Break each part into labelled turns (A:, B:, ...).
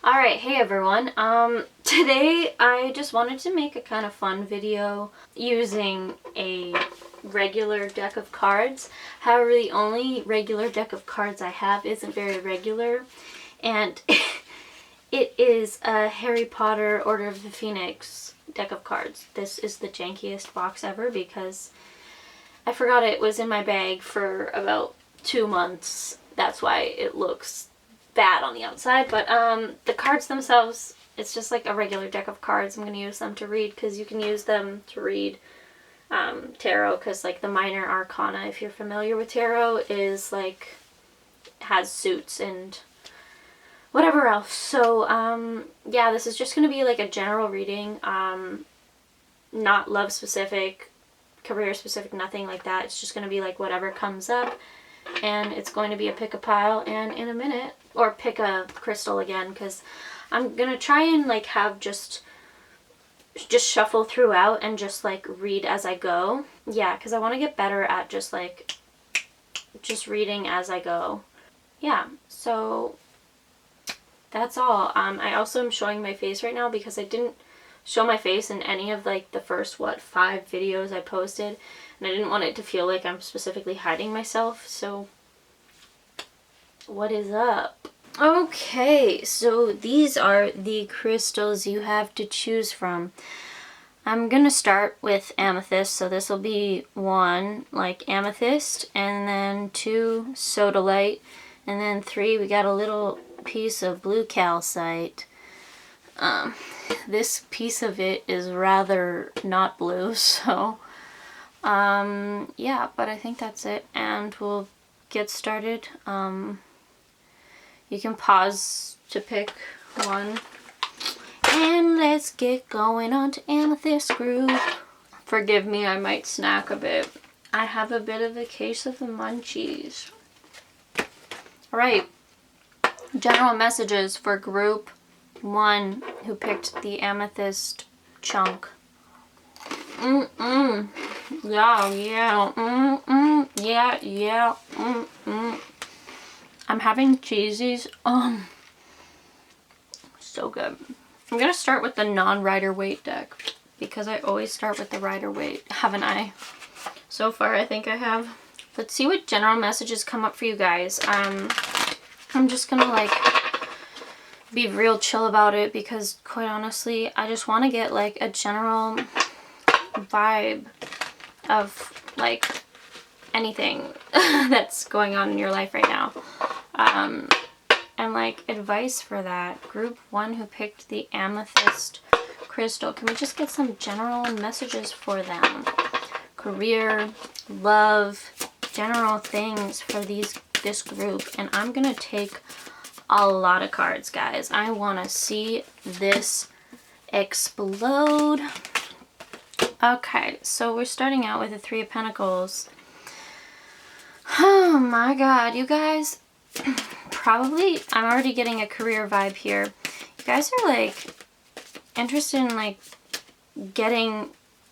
A: Alright, hey everyone. Today I just wanted to make a kind of fun video using a regular deck of cards. However, the only regular deck of cards I have isn't very regular, and it is a Harry Potter Order of the Phoenix deck of cards. This is the jankiest box ever because I forgot it was in my bag for about 2 months. That's why it looks bad on the outside, but the cards themselves, it's just like a regular deck of cards. I'm going to use them to read because you can use them to read tarot, because like the minor arcana, if you're familiar with tarot, is like has suits and whatever else. So yeah, this is just going to be like a general reading, not love specific, career specific, nothing like that. It's just going to be like whatever comes up, and it's going to be a pick a pile and in a minute, or pick a crystal again, because I'm gonna try and like have just shuffle throughout and just like read as I go. Yeah, because I want to get better at just reading as I go. Yeah, so that's all. I also am showing my face right now because I didn't show my face in any of like the first 5 videos I posted, and I didn't want it to feel like I'm specifically hiding myself. So what is up? Okay, so these are the crystals you have to choose from. I'm gonna start with Amethyst, so this will be 1 like Amethyst, and then 2 Sodalite, and then 3 we got a little piece of blue Calcite. This piece of it is rather not blue, so yeah, but I think that's it, and we'll get started. You can pause to pick one. And let's get going on to Amethyst group. Forgive me, I might snack a bit. I have a bit of a case of the munchies. Alright. General messages for group 1 who picked the Amethyst chunk. Yeah. I'm having cheesies. So good. I'm gonna start with the non-Rider-Waite deck because I always start with the Rider-Waite, haven't I? So far, I think I have. Let's see what general messages come up for you guys. I'm just gonna like be real chill about it because, quite honestly, I just want to get like a general vibe of like anything that's going on in your life right now. And like advice for that. Group 1 who picked the Amethyst crystal. Can we just get some general messages for them? Career, love, general things for this group. And I'm gonna take a lot of cards, guys. I want to see this explode. Okay, so we're starting out with the 3 of Pentacles. Oh my god, you guys. Probably, I'm already getting a career vibe here. You guys are like interested in like getting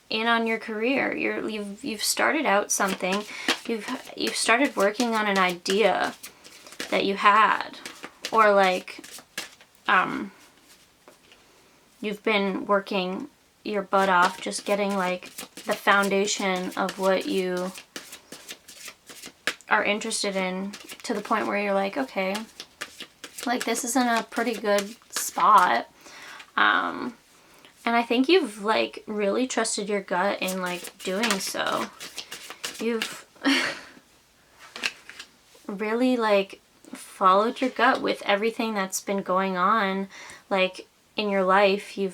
A: in on your career. You've started out something. You've started working on an idea that you had, or like you've been working your butt off just getting like the foundation of what you are interested in to the point where you're like, okay, like this is in a pretty good spot. And I think you've like really trusted your gut in like doing so. You've really like followed your gut with everything that's been going on like in your life. You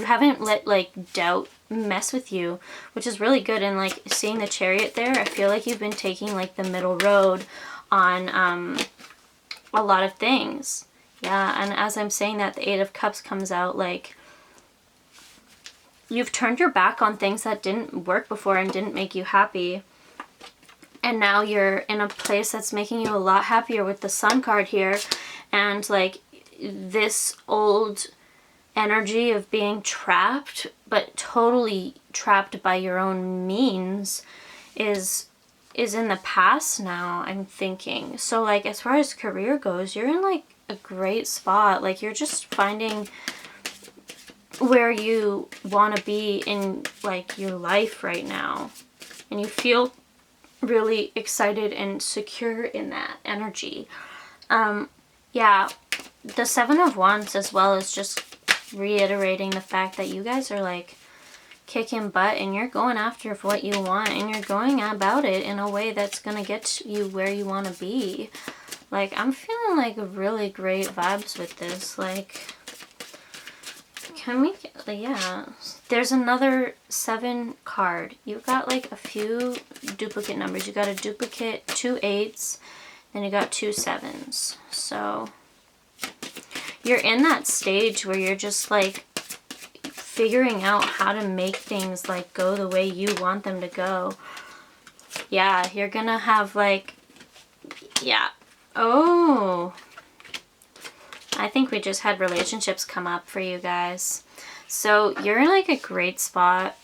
A: haven't let like doubt mess with you, which is really good. And like seeing the Chariot there, I feel like you've been taking like the middle road on a lot of things. Yeah, and as I'm saying that, the 8 of Cups comes out, like you've turned your back on things that didn't work before and didn't make you happy, and now you're in a place that's making you a lot happier with the Sun card here. And like this old energy of being trapped, but totally trapped by your own means, is in the past now, I'm thinking. So like as far as career goes, you're in like a great spot. Like, you're just finding where you want to be in, like, your life right now. And you feel really excited and secure in that energy. Yeah, the Seven of Wands as well is just reiterating the fact that you guys are, like, kicking butt and you're going after what you want and you're going about it in a way that's going to get you where you want to be. Like, I'm feeling like really great vibes with this. Like, can we, yeah, there's another 7 card. You've got like a few duplicate numbers. You got a duplicate 2 8s, and you got 2 7s. So you're in that stage where you're just like figuring out how to make things like go the way you want them to go. Yeah, you're gonna have like, yeah. Oh, I think we just had relationships come up for you guys. So you're in like a great spot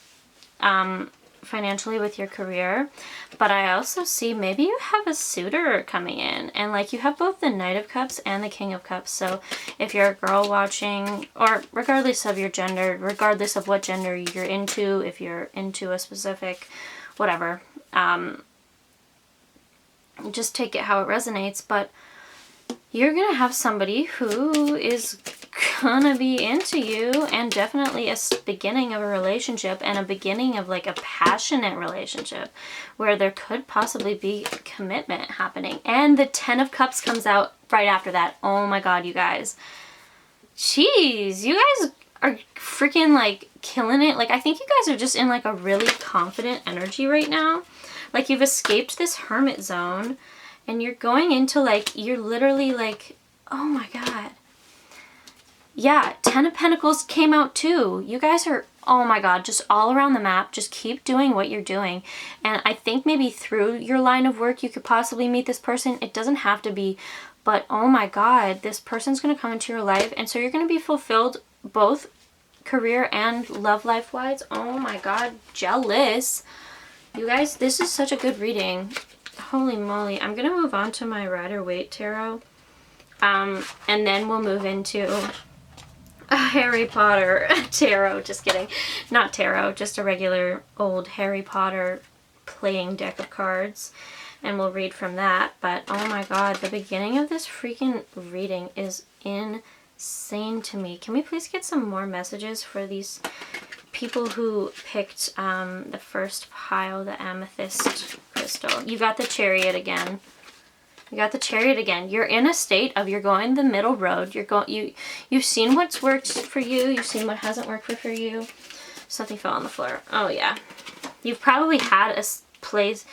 A: financially with your career, but I also see maybe you have a suitor coming in, and like you have both the Knight of Cups and the King of Cups. So if you're a girl watching, or regardless of your gender, regardless of what gender you're into, if you're into a specific whatever, just take it how it resonates. But you're gonna have somebody who is gonna be into you, and definitely a beginning of a relationship, and a beginning of like a passionate relationship where there could possibly be commitment happening. And the 10 of Cups comes out right after that. Oh my god, you guys. Jeez, you guys are freaking like killing it. Like, I think you guys are just in like a really confident energy right now. Like, you've escaped this hermit zone. And you're going into, like, you're literally, like, oh, my God. Yeah, 10 of Pentacles came out, too. You guys are, oh, my God, just all around the map. Just keep doing what you're doing. And I think maybe through your line of work, you could possibly meet this person. It doesn't have to be. But, oh, my God, this person's going to come into your life. And so you're going to be fulfilled both career and love life-wise. Oh, my God, jealous. You guys, this is such a good reading. Holy moly. I'm going to move on to my Rider-Waite tarot. And then we'll move into a Harry Potter tarot. Just kidding. Not tarot, just a regular old Harry Potter playing deck of cards. And we'll read from that. But oh my god, the beginning of this freaking reading is insane to me. Can we please get some more messages for these people who picked the first pile, the Amethyst crystal? You got the Chariot again. You got the Chariot again. You're in a state of, you're going the middle road. You've seen what's worked for you. You've seen what hasn't worked for you. Something fell on the floor. Oh yeah. You've probably had a place,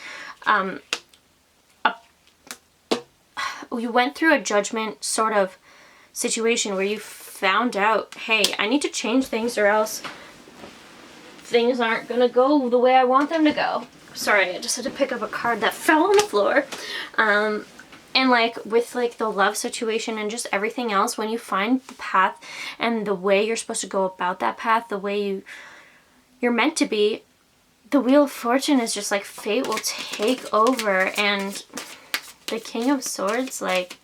A: you went through a judgment sort of situation where you found out, hey, I need to change things or else things aren't gonna go the way I want them to go. Sorry, I just had to pick up a card that fell on the floor. And like with like the love situation and just everything else, when you find the path and the way you're supposed to go about that path, the way you're meant to be, the Wheel of Fortune is just like fate will take over. And the King of Swords, like,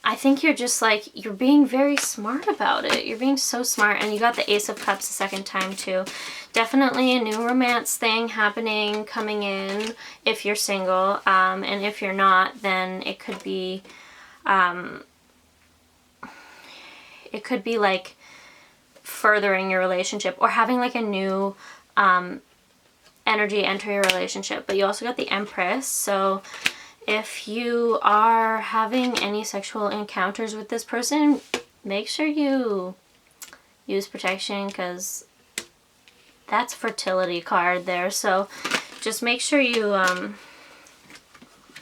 A: I think you're just like, you're being very smart about it. You're being so smart. And you got the Ace of Cups the second time too. Definitely a new romance thing happening, coming in if you're single. And if you're not, then it could be like furthering your relationship or having like a new energy enter your relationship. But you also got the Empress. So if you are having any sexual encounters with this person, make sure you use protection, because that's fertility card there. So just make sure you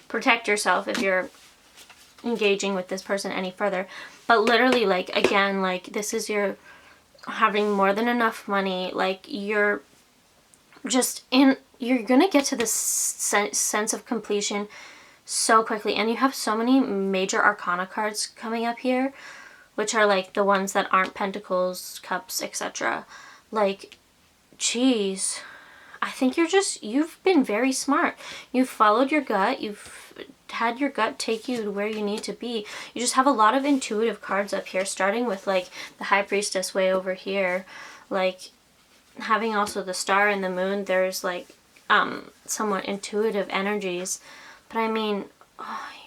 A: protect yourself if you're engaging with this person any further. But literally, like, again, like, this is your having more than enough money. Like, you're just in, you're gonna get to this sense of completion so quickly. And you have so many major arcana cards coming up here, which are like the ones that aren't pentacles, cups, etc. Like, geez, I think you've been very smart. You've followed your gut. You've had your gut take you to where you need to be. You just have a lot of intuitive cards up here, starting with like the High Priestess way over here, like having also the Star and the Moon. There's like somewhat intuitive energies, but I mean,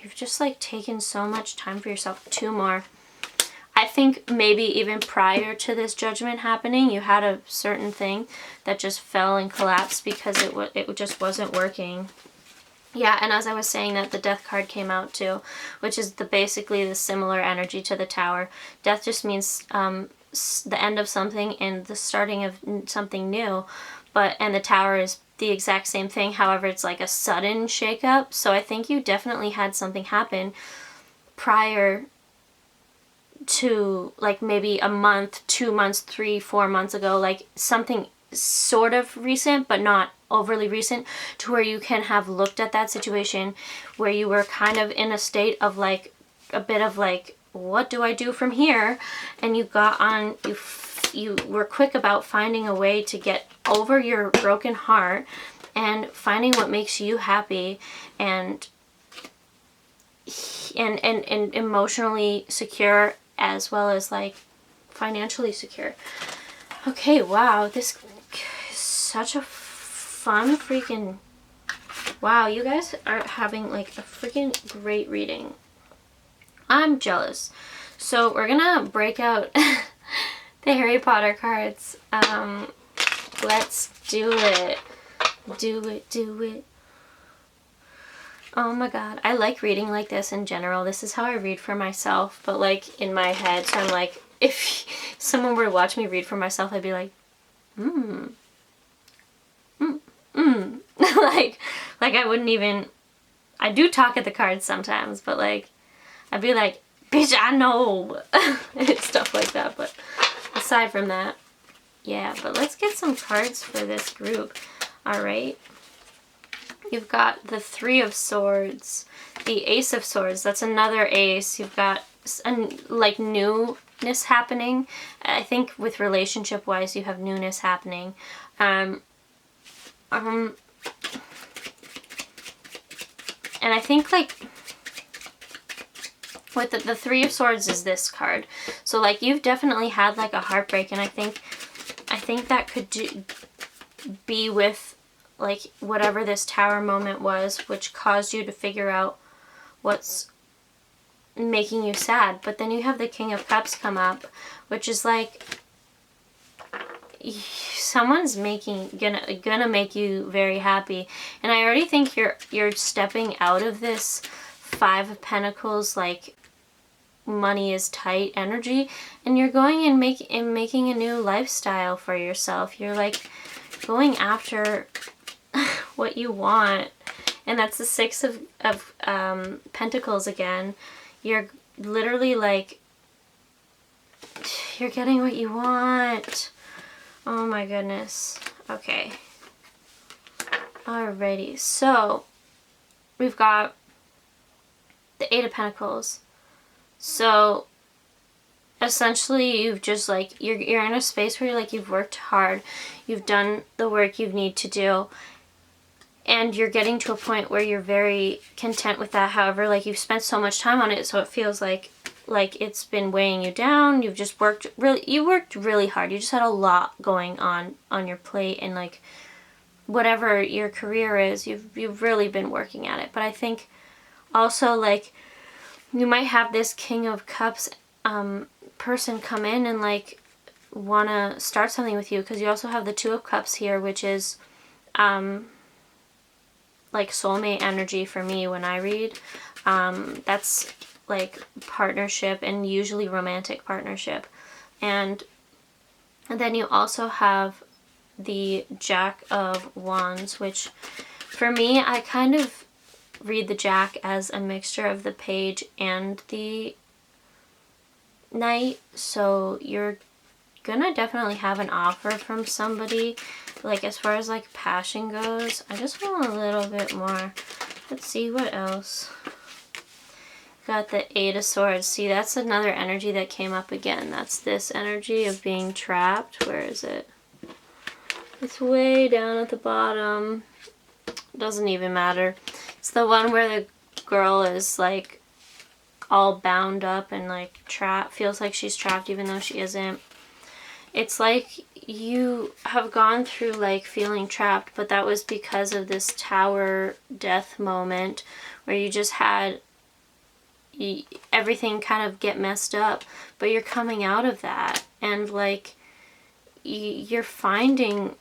A: you've just like taken so much time for yourself. 2 more. I think maybe even prior to this Judgment happening, you had a certain thing that just fell and collapsed because it just wasn't working. Yeah, and as I was saying that, the Death card came out too, which is basically the similar energy to the Tower. Death just means the end of something and the starting of something new, and the Tower is the exact same thing. However, it's like a sudden shakeup. So I think you definitely had something happen prior to, like, maybe a month, 2 months, 3, 4 months ago, like something sort of recent but not overly recent, to where you can have looked at that situation where you were kind of in a state of like a bit of like, what do I do from here? And you got on, you were quick about finding a way to get over your broken heart and finding what makes you happy and emotionally secure, as well as like financially secure. Okay, wow, this is such a fun freaking, wow, you guys are having like a freaking great reading. I'm jealous. So we're gonna break out the Harry Potter cards. Let's do it. Do it. Oh my god, I like reading like this in general. This is how I read for myself, but like in my head. So I'm like, if someone were to watch me read for myself, I'd be like, like I wouldn't even, I do talk at the cards sometimes, but like, I'd be like, bitch, I know, stuff like that. But aside from that, yeah, but let's get some cards for this group. All right. You've got the 3 of Swords, the Ace of Swords. That's another ace. You've got like newness happening. I think with relationship wise, you have newness happening. And I think like with the 3 of Swords is this card. So like you've definitely had like a heartbreak, and I think that could be with like whatever this Tower moment was, which caused you to figure out what's making you sad. But then you have the King of Cups come up, which is like someone's gonna make you very happy. And I already think you're stepping out of this 5 of Pentacles, like money is tight energy, and you're going and making a new lifestyle for yourself. You're like going after what you want, and that's the 6 of Pentacles again. You're literally like, you're getting what you want. Oh my goodness. Okay. Alrighty, so we've got the 8 of Pentacles. So essentially you've just like, you're in a space where you're like, you've worked hard, you've done the work you need to do, and you're getting to a point where you're very content with that. However, like you've spent so much time on it, so it feels like it's been weighing you down. You've just worked really hard. You just had a lot going on your plate, and like whatever your career is, you've really been working at it. But I think also like you might have this King of Cups person come in and like want to start something with you, because you also have the 2 of Cups here, which is like soulmate energy for me when I read. That's like partnership, and usually romantic partnership. And then you also have the Jack of Wands, which for me, I kind of read the Jack as a mixture of the Page and the Knight. So you're gonna definitely have an offer from somebody. Like as far as like passion goes, I just want a little bit more. Let's see what else. Got the 8 of Swords. See, that's another energy that came up again. That's this energy of being trapped. Where is it? It's way down at the bottom. Doesn't even matter. It's the one where the girl is like all bound up and like trapped, feels like she's trapped even though she isn't. It's like you have gone through like feeling trapped, but that was because of this tower death moment where you just had everything kind of get messed up, but you're coming out of that, and like you're finding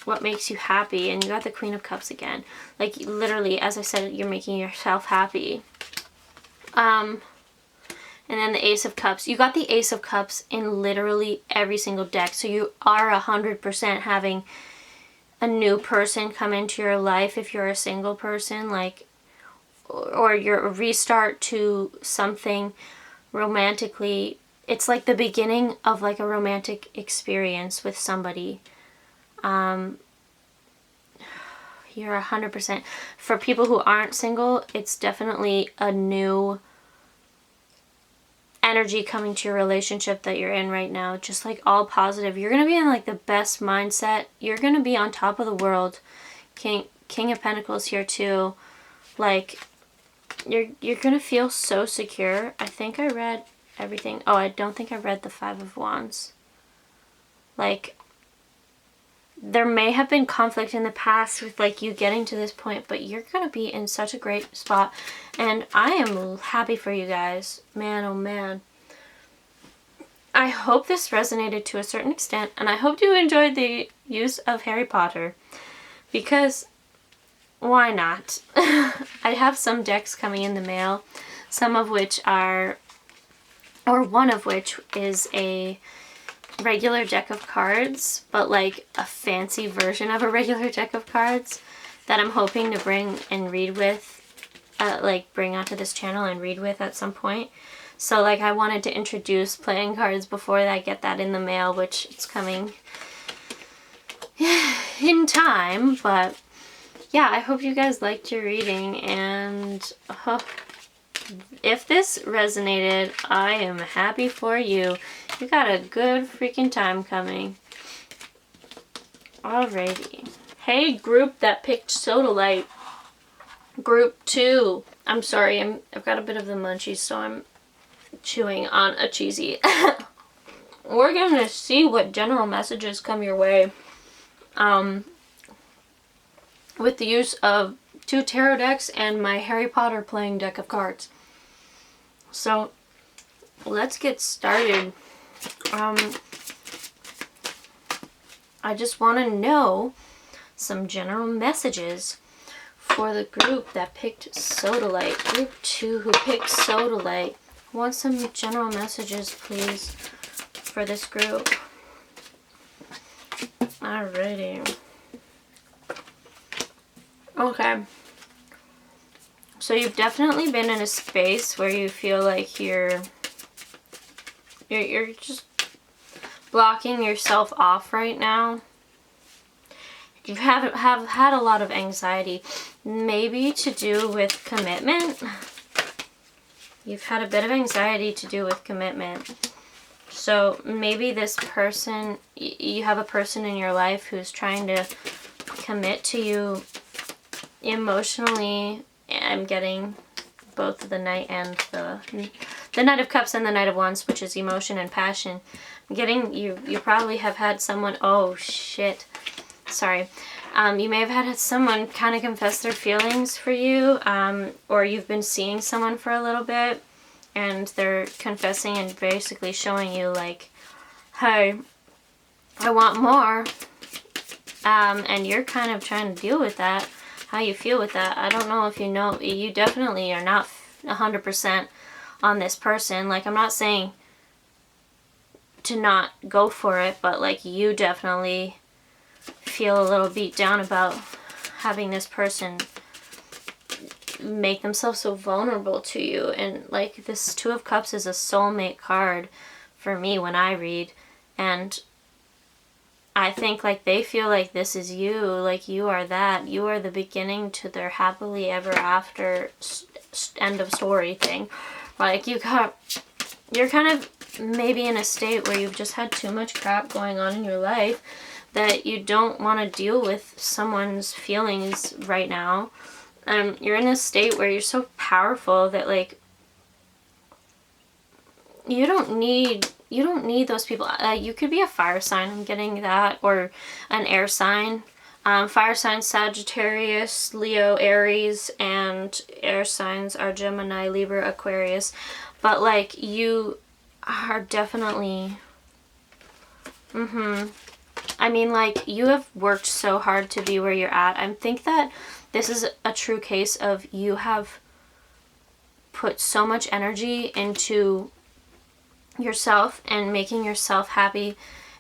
A: what makes you happy, and you got the Queen of Cups again. Like literally, as I said, you're making yourself happy. And then the Ace of Cups. You got the Ace of Cups in literally every single deck, so you are 100% having a new person come into your life if you're a single person, like, or you're a restart to something romantically. It's like the beginning of like a romantic experience with somebody. You're 100%. For people who aren't single, it's definitely a new energy coming to your relationship that you're in right now. Just like all positive. You're going to be in like the best mindset. You're going to be on top of the world. King of Pentacles here too. Like you're going to feel so secure. I think I read everything. Oh, I don't think I read the Five of Wands. Like there may have been conflict in the past with like you getting to this point, but you're going to be in such a great spot. And I am happy for you guys. Man, oh man. I hope this resonated to a certain extent, and I hope you enjoyed the use of Harry Potter, because why not? I have some decks coming in the mail, some of which are, or one of which is a regular deck of cards, but like a fancy version of a regular deck of cards that I'm hoping to bring and read with, like bring onto this channel and read with at some point. So like I wanted to introduce playing cards before I get that in the mail, which it's coming in time. But yeah, I hope you guys liked your reading, and if this resonated, I am happy for you. You got a good freaking time coming. Alrighty. Hey group that picked Sodalite. Group 2. I'm sorry, I've got a bit of the munchies, so I'm chewing on a cheesy. We're gonna see what general messages come your way. With the use of 2 tarot decks and my Harry Potter playing deck of cards. So let's get started. I just want to know some general messages for the group that picked Sodalite. Group 2 who picked Sodalite. I want some general messages, please, for this group. Alrighty. Okay. So you've definitely been in a space where you feel like you're just blocking yourself off right now. You have had a lot of anxiety, maybe to do with commitment. You've had a bit of anxiety to do with commitment. So maybe this person, you have a person in your life who's trying to commit to you emotionally. I'm getting both the Knight and the Knight of Cups and the Knight of Wands, which is emotion and passion. I'm getting you probably have had someone, oh shit, sorry. You may have had someone kind of confess their feelings for you, or you've been seeing someone for a little bit and they're confessing and basically showing you like, hey, I want more, and you're kind of trying to deal with that. How you feel with that, I don't know if you know. You definitely are not 100% on this person. Like, I'm not saying to not go for it, but like you definitely feel a little beat down about having this person make themselves so vulnerable to you. And like this 2 of Cups is a soulmate card for me when I read, and I think like they feel like this is you, like you are that, you are the beginning to their happily ever after end of story thing. Like you're kind of maybe in a state where you've just had too much crap going on in your life that you don't want to deal with someone's feelings right now. You're in a state where you're so powerful that, like, you don't need those people. You could be a fire sign, I'm getting that, or an air sign. Fire signs Sagittarius, Leo, Aries, and air signs are Gemini, Libra, Aquarius. But, like, you are definitely, I mean, like, you have worked so hard to be where you're at. I think that this is a true case of you have put so much energy into yourself and making yourself happy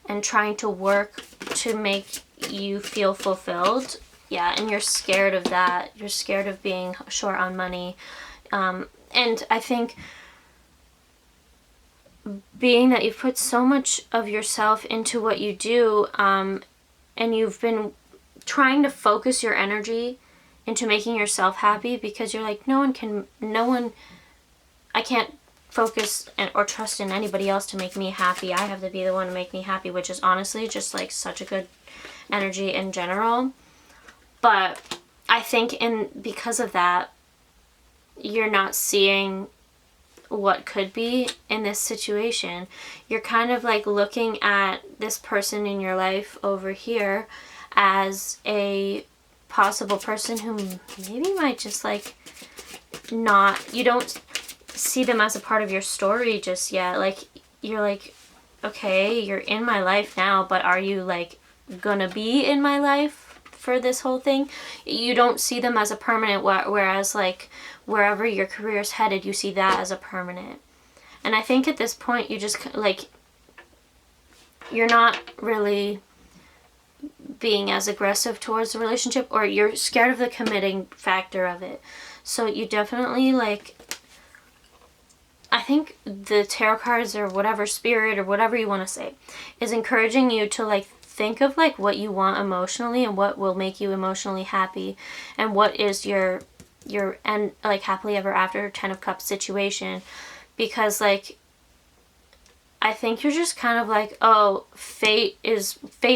A: and trying to work to make you feel fulfilled. Yeah, and you're scared of that. You're scared of being short on money. And I think being that you've put so much of yourself into what you do, and you've been trying to focus your energy into making yourself happy, because you're like, I can't focus or trust in anybody else to make me happy. I have to be the one to make me happy, which is honestly just, like, such a good energy in general. But I think because of that, you're not seeing what could be in this situation. You're kind of, like, looking at this person in your life over here as a possible person who maybe might just, like, you don't see them as a part of your story just yet. Like, you're like, okay, you're in my life now, but are you, like, gonna be in my life for this whole thing? You don't see them as a permanent, whereas, like, wherever your career is headed, you see that as a permanent. And I think at this point, you just, like, you're not really being as aggressive towards the relationship, or you're scared of the committing factor of it. So you definitely, like, I think the tarot cards, or whatever, spirit, or whatever you want to say, is encouraging you to, like, think of, like, what you want emotionally and what will make you emotionally happy, and what is your and, like, happily ever after 10 of Cups situation. Because, like, I think you're just kind of like, oh, fate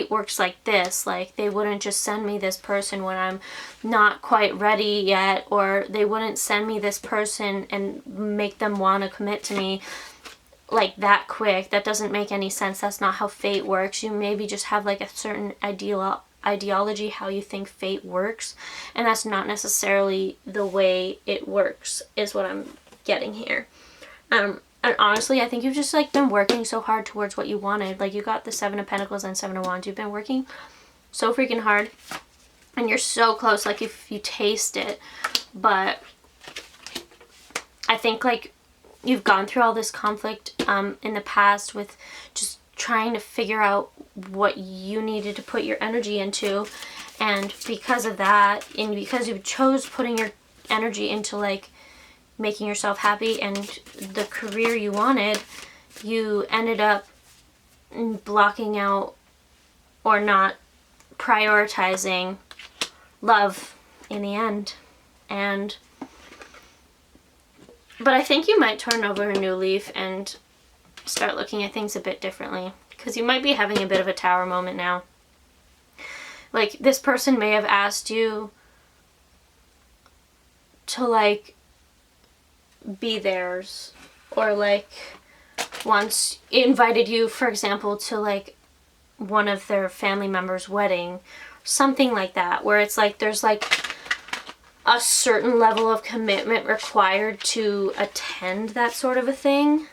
A: works like this. Like, they wouldn't just send me this person when I'm not quite ready yet, or they wouldn't send me this person and make them want to commit to me, like, that quick. That doesn't make any sense. That's not how fate works. You maybe just have, like, a certain ideology how you think fate works, and that's not necessarily the way it works, is what I'm getting here. And honestly, I think you've just, like, been working so hard towards what you wanted. Like, you got the 7 of Pentacles and 7 of Wands. You've been working so freaking hard, and you're so close. Like, if you taste it. But I think, like, you've gone through all this conflict in the past with just trying to figure out what you needed to put your energy into. And because of that, and because you chose putting your energy into, like, making yourself happy and the career you wanted, you ended up blocking out or not prioritizing love in the end. But I think you might turn over a new leaf and start looking at things a bit differently, because you might be having a bit of a tower moment now. Like, this person may have asked you to, like, be theirs, or, like, once invited you, for example, to, like, one of their family members' wedding, something like that, where it's like there's, like, a certain level of commitment required to attend that sort of a thing.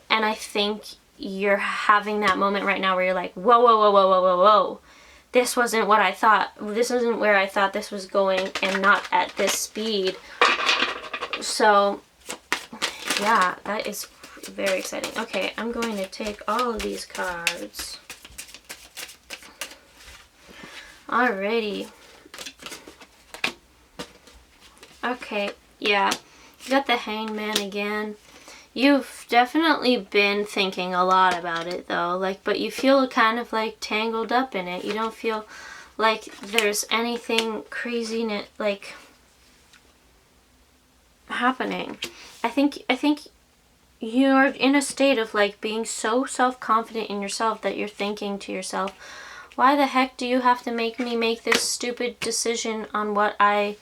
A: And I think you're having that moment right now where you're like, whoa, whoa, whoa, whoa, whoa, whoa, whoa. This wasn't what I thought. This isn't where I thought this was going, and not at this speed. So, yeah, that is very exciting. Okay, I'm going to take all of these cards. Alrighty. Okay, yeah. You got the Hanged Man again. You've definitely been thinking a lot about it, though. Like, but you feel kind of, like, tangled up in it. You don't feel like there's anything crazy, like, happening. I think you're in a state of, like, being so self-confident in yourself that you're thinking to yourself, Why the heck do you have to make me make this stupid decision on what I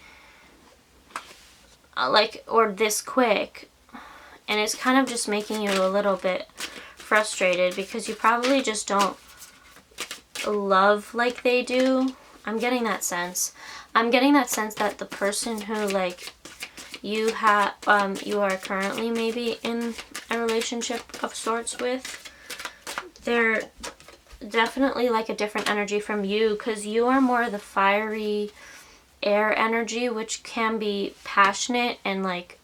A: like, or this quick? And it's kind of just making you a little bit frustrated because you probably just don't love like they do. I'm getting that sense. I'm getting that sense that the person who like you have, you are currently maybe in a relationship of sorts with, they're definitely like a different energy from you, because you are more the fiery air energy, which can be passionate and like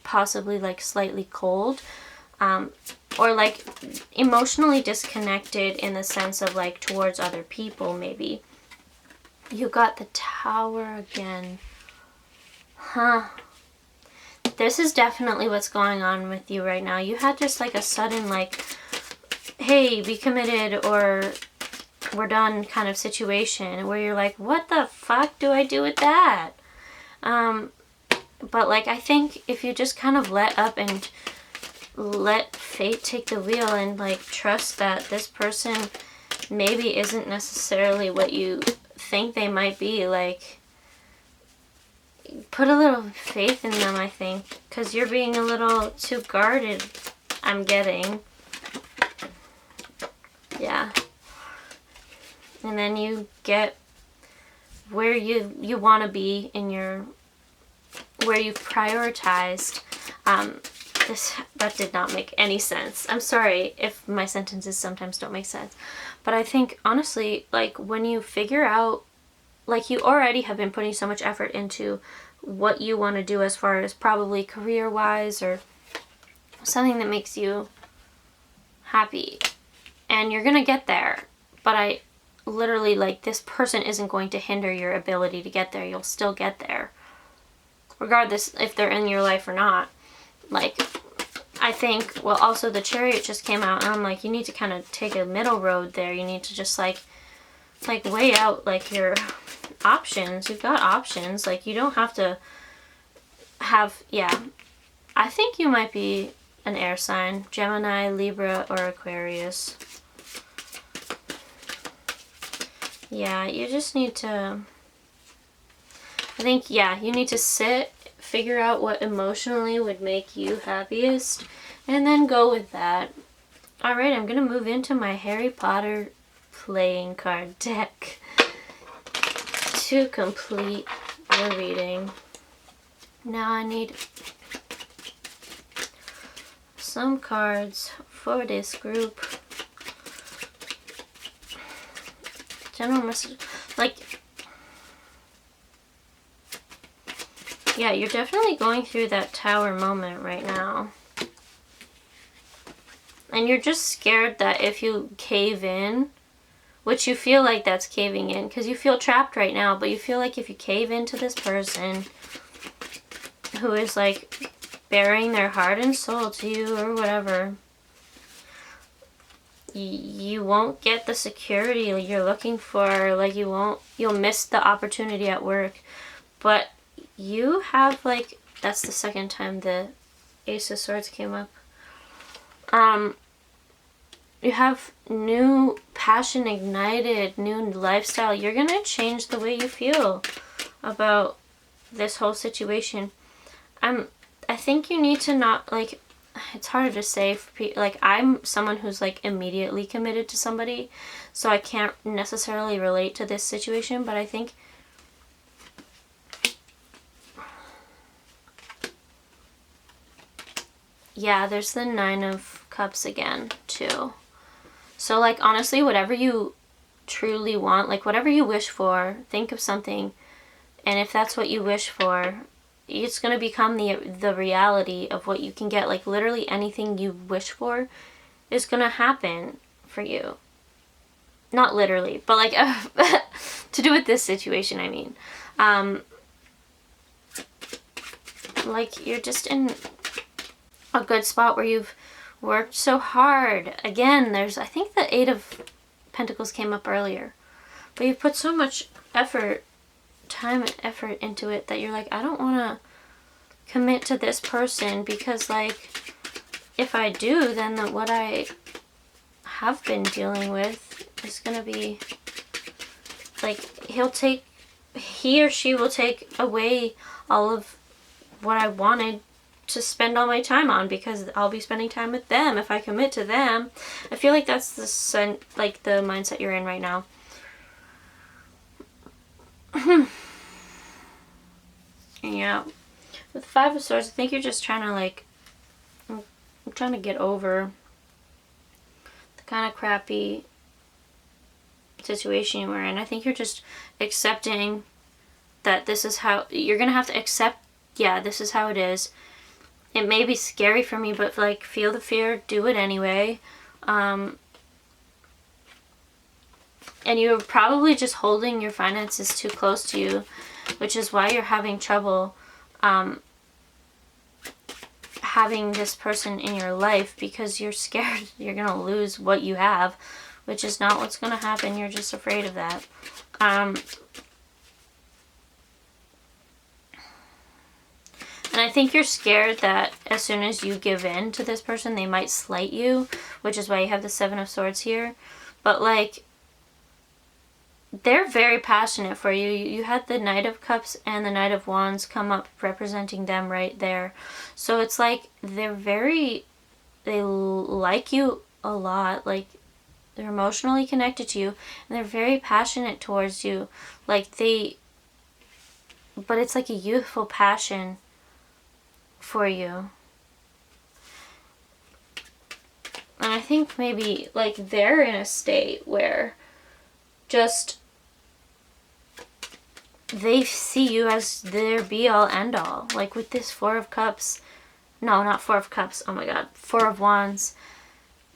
A: possibly like slightly cold, or like emotionally disconnected in the sense of like towards other people. Maybe you got the Tower again, huh? This is definitely what's going on with you right now. You had just like a sudden like, hey, be committed or we're done kind of situation where you're like, what the fuck do I do with that? But like, I think if you just kind of let up and let fate take the wheel and like trust that this person maybe isn't necessarily what you think they might be, like put a little faith in them, I think, because you're being a little too guarded, I'm getting. Yeah. And then you get where you want to be in your, where you've prioritized. That did not make any sense. I'm sorry if my sentences sometimes don't make sense. But I think, honestly, like, when you figure out, like, you already have been putting so much effort into what you want to do as far as probably career-wise or something that makes you happy. And you're going to get there. But I literally, like, this person isn't going to hinder your ability to get there. You'll still get there, regardless if they're in your life or not. Like, I think, well, also the Chariot just came out, and I'm like, you need to kind of take a middle road there. You need to just, like weigh out, like, your options. You've got options. Like, you don't have to have, yeah. I think you might be an air sign. Gemini, Libra, or Aquarius. Yeah, you just need to, I think, yeah, you need to sit, figure out what emotionally would make you happiest, and then go with that. Alright, I'm going to move into my Harry Potter playing card deck to complete the reading. Now I need some cards for this group. General message, like, yeah, you're definitely going through that Tower moment right now. And you're just scared that if you cave in, which you feel like that's caving in, because you feel trapped right now, but you feel like if you cave into this person who is, like, bearing their heart and soul to you or whatever, you won't get the security you're looking for. Like, you'll miss the opportunity at work. But you have, like, that's the second time the Ace of Swords came up. You have new passion ignited, new lifestyle. You're gonna change the way you feel about this whole situation. I think you need to not, like, it's harder to say for people, like, I'm someone who's, like, immediately committed to somebody, so I can't necessarily relate to this situation, but I think yeah, there's the Nine of Cups again, too. So, like, honestly, whatever you truly want, like, whatever you wish for, think of something, and if that's what you wish for, it's going to become the reality of what you can get. Like, literally anything you wish for is going to happen for you. Not literally, but, like, to do with this situation, I mean. Like, you're just in a good spot where you've worked so hard. Again, there's, I think the Eight of Pentacles came up earlier. But you've put so much effort, time and effort into it that you're like, I don't want to commit to this person because, like, if I do, then what I have been dealing with is going to be like, he or she will take away all of what I wanted to spend all my time on, because I'll be spending time with them if I commit to them. I feel like that's the mindset you're in right now. Yeah. With 5 of Swords, I think you're just trying to, like, I'm trying to get over the kind of crappy situation you were in. I think you're just accepting that this is how, you're gonna have to accept, yeah, this is how it is. It may be scary for me, but, like, feel the fear, do it anyway. And you're probably just holding your finances too close to you, which is why you're having trouble having this person in your life, because you're scared you're going to lose what you have, which is not what's going to happen. You're just afraid of that. And I think you're scared that as soon as you give in to this person, they might slight you, which is why you have the 7 of Swords here. But, like, they're very passionate for you. You had the Knight of Cups and the Knight of Wands come up representing them right there. So it's like they like you a lot. Like, they're emotionally connected to you, and they're very passionate towards you. Like, but it's like a youthful passion for you. And I think maybe, like, they're in a state where just they see you as their be-all, end-all. Like, with this 4 of Cups. No, not 4 of Cups. Oh my god. 4 of Wands.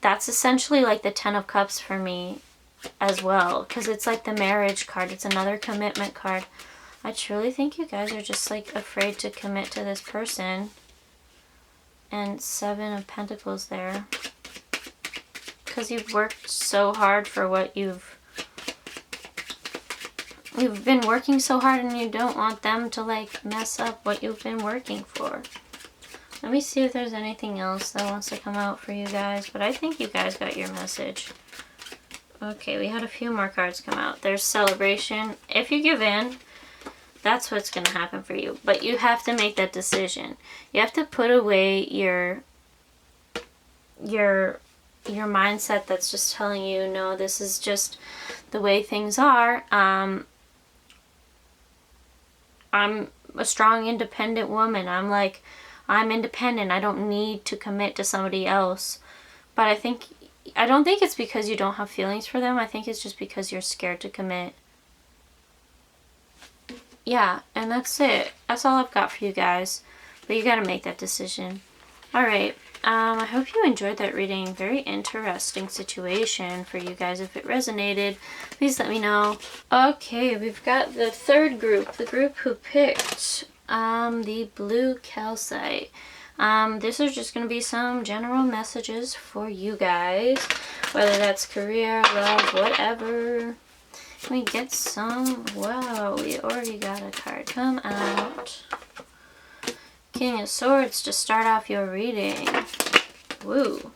A: That's essentially like the 10 of Cups for me as well. Because it's like the marriage card. It's another commitment card. I truly think you guys are just, like, afraid to commit to this person. And 7 of Pentacles there. Because you've worked so hard for what you've been working so hard, and you don't want them to, like, mess up what you've been working for. Let me see if there's anything else that wants to come out for you guys, but I think you guys got your message. Okay, we had a few more cards come out. There's Celebration. If you give in, that's what's going to happen for you. But you have to make that decision. You have to put away your mindset that's just telling you, no, this is just the way things are. I'm a strong, independent woman. I'm independent. I don't need to commit to somebody else. But I don't think it's because you don't have feelings for them. I think it's just because you're scared to commit. Yeah, and that's it. That's all I've got for you guys. But you gotta make that decision. Alright, I hope you enjoyed that reading. Very interesting situation for you guys. If it resonated, please let me know. Okay, we've got the third group. The group who picked the blue calcite. This is just going to be some general messages for you guys. Whether that's career, love, whatever. Can we get some? Wow, we already got a card come out. King of Swords to start off your reading. Woo.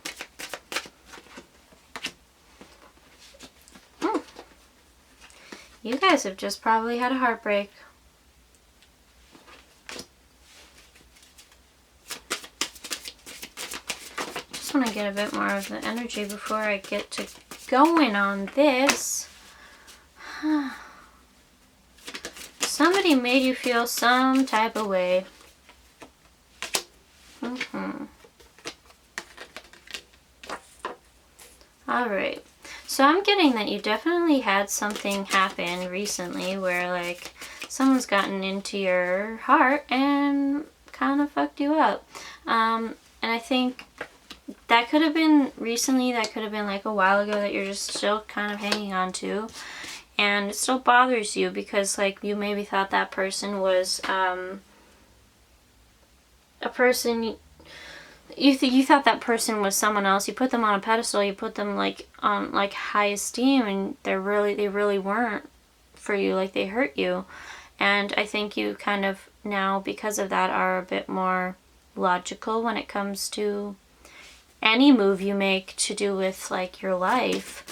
A: You guys have just probably had a heartbreak. Just want to get a bit more of the energy before I get to going on this. Somebody made you feel some type of way. Alright. So I'm getting that you definitely had something happen recently where, like, someone's gotten into your heart and kind of fucked you up. And I think that could have been recently, that could have been like a while ago, that you're just still kind of hanging on to. And it still bothers you because, like, you maybe thought that person was a person... You thought that person was someone else. You put them on a pedestal. You put them, like, on, like, high esteem, and they really weren't for you. Like, they hurt you. And I think you kind of now, because of that, are a bit more logical when it comes to any move you make to do with, like, your life.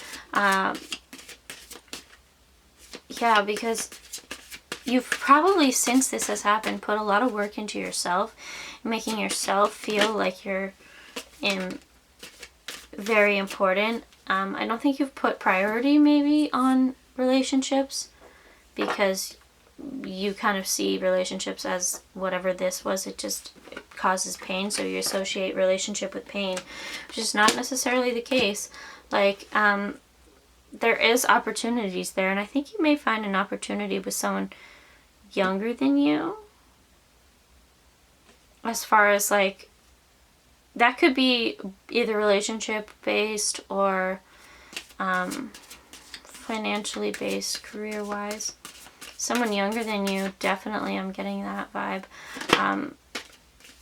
A: Yeah, because you've probably, since this has happened, put a lot of work into yourself, making yourself feel like you're very important. I don't think you've put priority maybe on relationships, because you kind of see relationships as whatever this was, it just causes pain, so you associate relationship with pain, which is not necessarily the case. Like, there is opportunities there, and I think you may find an opportunity with someone younger than you. As far as like, that could be either relationship based or financially based, career wise. Someone younger than you, definitely I'm getting that vibe.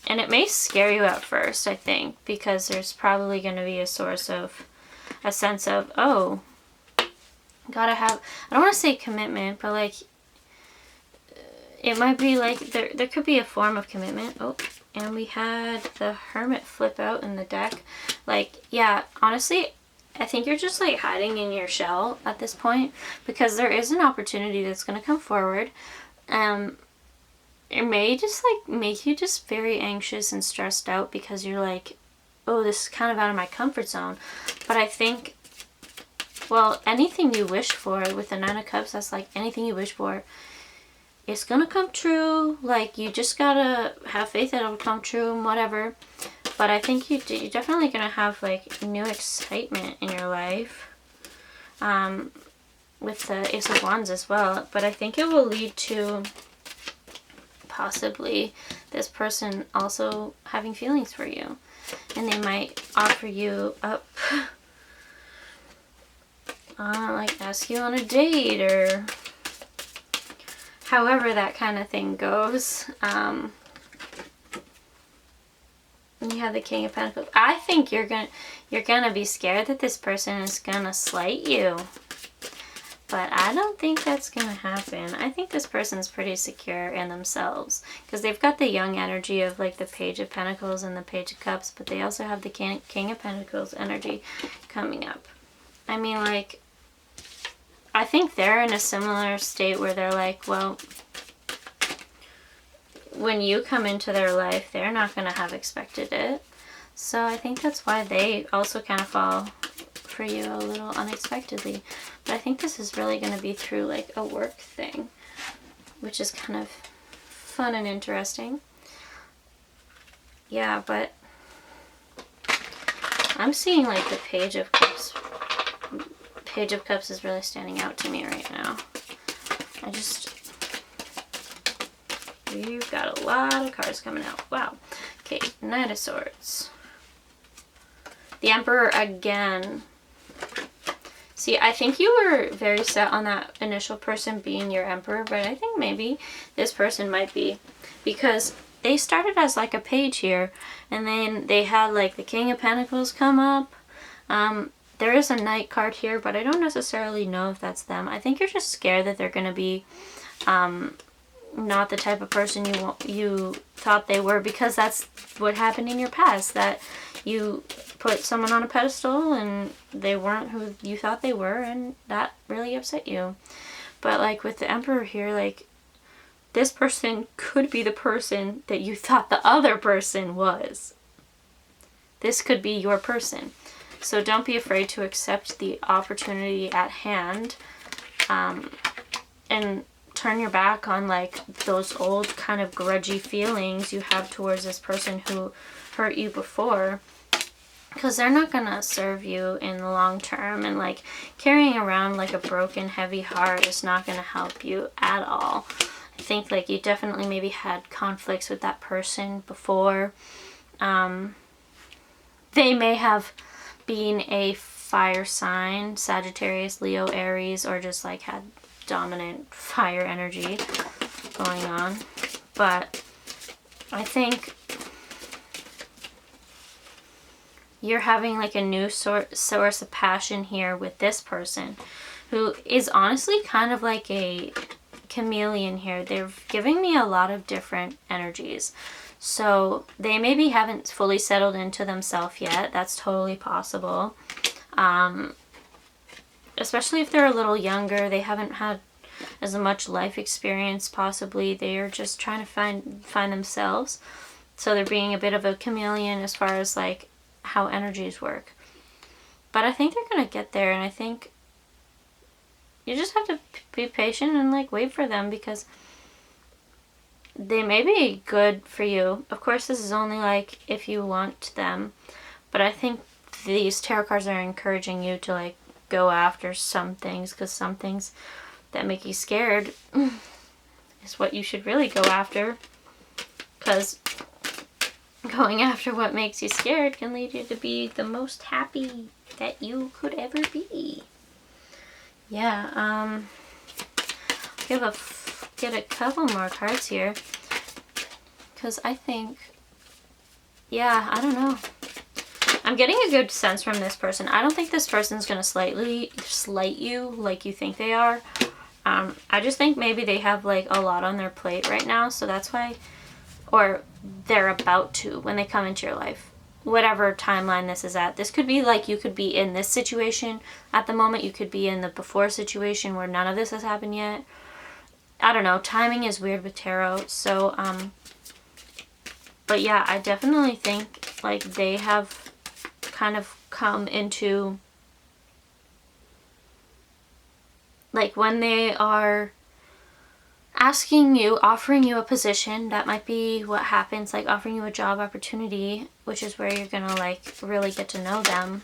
A: And it may scare you at first, I think, because there's probably going to be a sense of, oh, gotta have, I don't want to say commitment, but like, it might be like, there could be a form of commitment. Oh, and we had the Hermit flip out in the deck. Like, yeah, honestly, I think you're just like hiding in your shell at this point, because there is an opportunity that's going to come forward. It may just like make you just very anxious and stressed out, because you're like, oh, this is kind of out of my comfort zone. But I think, well, anything you wish for with the Nine of Cups, that's like anything you wish for, it's gonna come true. Like, you just gotta have faith that it'll come true and whatever. But I think you're definitely gonna have like new excitement in your life, with the Ace of Wands as well. But I think it will lead to possibly this person also having feelings for you, and they might offer you up, like ask you on a date, or however that kind of thing goes. You have the King of Pentacles. I think you're gonna be scared that this person is gonna slight you, but I don't think that's gonna happen. I think this person's pretty secure in themselves, because they've got the young energy of like the Page of Pentacles and the Page of Cups, but they also have the King of Pentacles energy coming up. I mean, like, I think they're in a similar state where they're like, well, when you come into their life, they're not going to have expected it. So I think that's why they also kind of fall for you a little unexpectedly. But I think this is really going to be through like a work thing, which is kind of fun and interesting. Yeah, but I'm seeing like the Page of Cups. Page of Cups is really standing out to me right now. You've got a lot of cards coming out. Wow. Okay, Knight of Swords. The Emperor again. See, I think you were very set on that initial person being your Emperor, but I think maybe this person might be, because they started as like a page here, and then they had like the King of Pentacles come up. There is a Knight card here, but I don't necessarily know if that's them. I think you're just scared that they're going to be not the type of person you thought they were, because that's what happened in your past, that you put someone on a pedestal and they weren't who you thought they were, and that really upset you. But like with the Emperor here, like, this person could be the person that you thought the other person was. This could be your person. So don't be afraid to accept the opportunity at hand, and turn your back on like those old kind of grudgy feelings you have towards this person who hurt you before, because they're not gonna serve you in the long term, and like carrying around like a broken, heavy heart is not gonna help you at all. I think like you definitely maybe had conflicts with that person before. They may have been a fire sign, Sagittarius, Leo, Aries, or just like had dominant fire energy going on. But I think you're having like a new source of passion here with this person, who is honestly kind of like a chameleon here. They're giving me a lot of different energies. So they maybe haven't fully settled into themselves yet. That's totally possible. Especially if they're a little younger, they haven't had as much life experience possibly. They are just trying to find themselves. So they're being a bit of a chameleon as far as like how energies work. But I think they're gonna get there, and I think you just have to be patient and like wait for them, because they may be good for you. Of course, this is only like if you want them, but I think these tarot cards are encouraging you to like go after some things, because some things that make you scared is what you should really go after, because going after what makes you scared can lead you to be the most happy that you could ever be. Yeah, get a couple more cards here, because I think, yeah, I don't know. I'm getting a good sense from this person. I don't think this person's gonna slight you like you think they are. I just think maybe they have like a lot on their plate right now, so that's why, or they're about to when they come into your life. Whatever timeline this is at. This could be like you could be in this situation at the moment. You could be in the before situation where none of this has happened yet. I don't know. Timing is weird with tarot. So, but yeah, I definitely think like they have kind of come into, like when they are asking you, offering you a position, that might be what happens, like offering you a job opportunity, which is where you're gonna like really get to know them.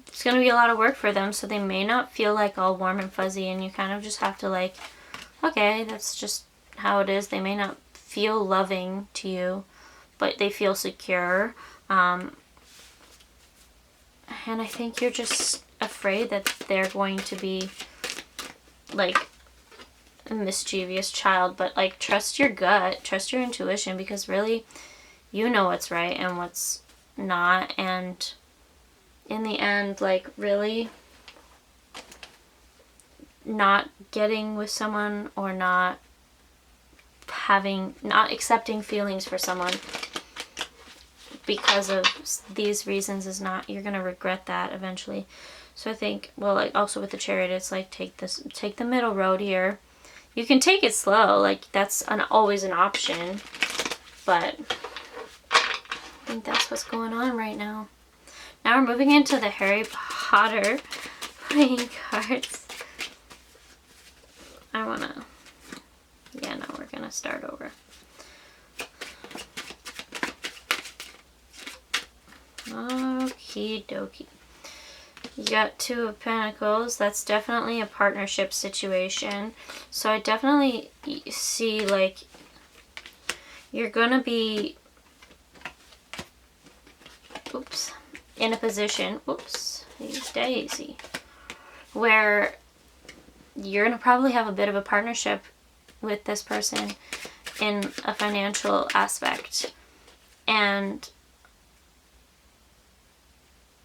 A: It's gonna be a lot of work for them, so they may not feel like all warm and fuzzy, and you kind of just have to like, okay, that's just how it is. They may not feel loving to you, but they feel secure. And I think you're just afraid that they're going to be like a mischievous child, but like trust your gut, trust your intuition, because really you know what's right and what's not. And in the end, like really not getting with someone or not accepting feelings for someone because of these reasons is not, you're gonna regret that eventually. So I think, well, like also with the Chariot, it's like take the middle road here. You can take it slow, like that's always an option, but I think that's what's going on right now. Now we're moving into the Harry Potter playing cards. We're gonna start over. Okie dokie. You got Two of Pentacles. That's definitely a partnership situation. So I definitely see like you're gonna be in a position, daisy, where you're gonna probably have a bit of a partnership with this person in a financial aspect, and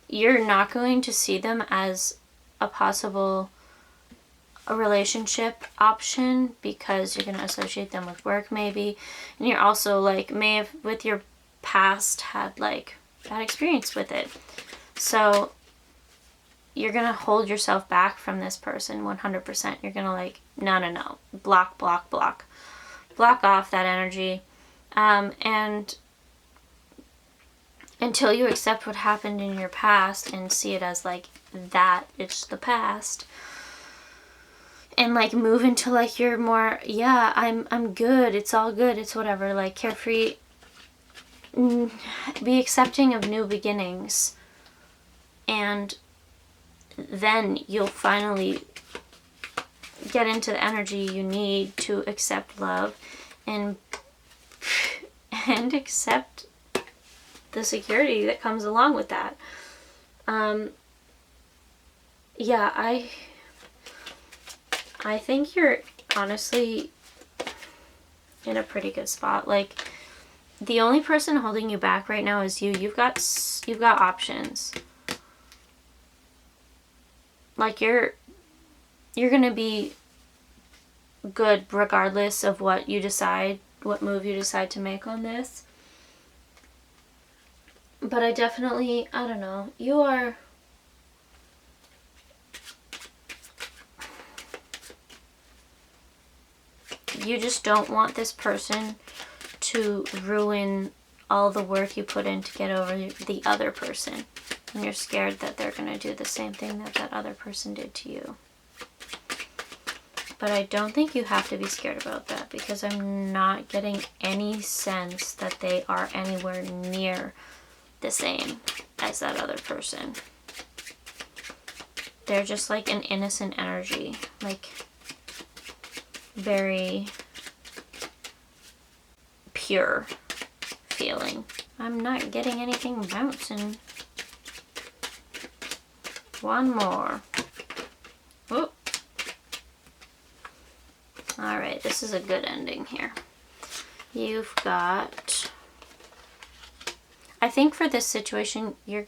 A: you're not going to see them as a possible relationship option because you're going to associate them with work maybe, and you're also like may have with your past had like bad experience with it, so you're going to hold yourself back from this person 100%. You're going to like no, block off that energy, and until you accept what happened in your past and see it as like that it's the past, and like move into like you're more, yeah, I'm good, it's all good, it's whatever, like carefree, be accepting of new beginnings, and then you'll finally get into the energy you need to accept love and accept the security that comes along with that. Yeah, I think you're honestly in a pretty good spot. Like the only person holding you back right now is you. You've got options. Like you're gonna be good regardless of what move you decide to make on this. But I don't know, you just don't want this person to ruin all the work you put in to get over the other person. And you're scared that they're going to do the same thing that that other person did to you. But I don't think you have to be scared about that, because I'm not getting any sense that they are anywhere near the same as that other person. They're just like an innocent energy, like very pure feeling. I'm not getting anything bouncing. One more. Whoop. Alright, this is a good ending here. You've got... I think for this situation, you're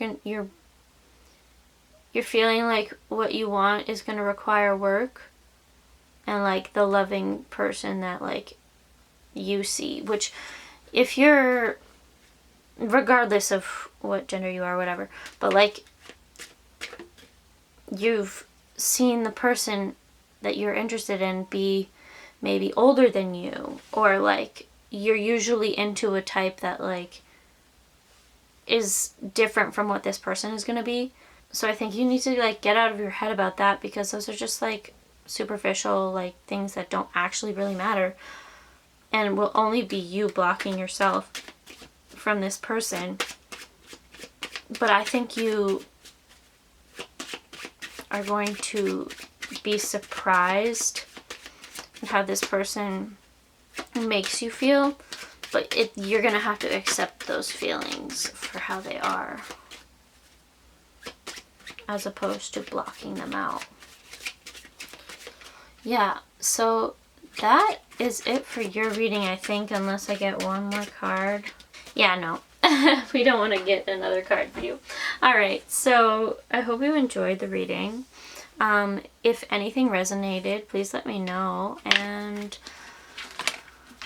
A: feeling like what you want is going to require work, and like the loving person that like you see, which if you're, regardless of what gender you are, whatever, but like you've seen the person that you're interested in be maybe older than you, or like you're usually into a type that like is different from what this person is going to be. So I think you need to like get out of your head about that, because those are just like superficial like things that don't actually really matter, and will only be you blocking yourself from this person. But I think you are going to be surprised at how this person makes you feel, but you're gonna have to accept those feelings for how they are, as opposed to blocking them out. Yeah, so that is it for your reading, I think, unless I get one more card. Yeah, no. We don't want to get another card for you. Alright, so I hope you enjoyed the reading. If anything resonated, please let me know, and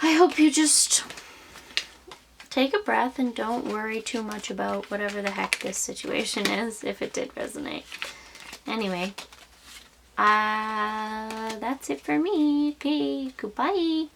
A: I hope you just take a breath and don't worry too much about whatever the heck this situation is, if it did resonate. Anyway, that's it for me. Okay, goodbye.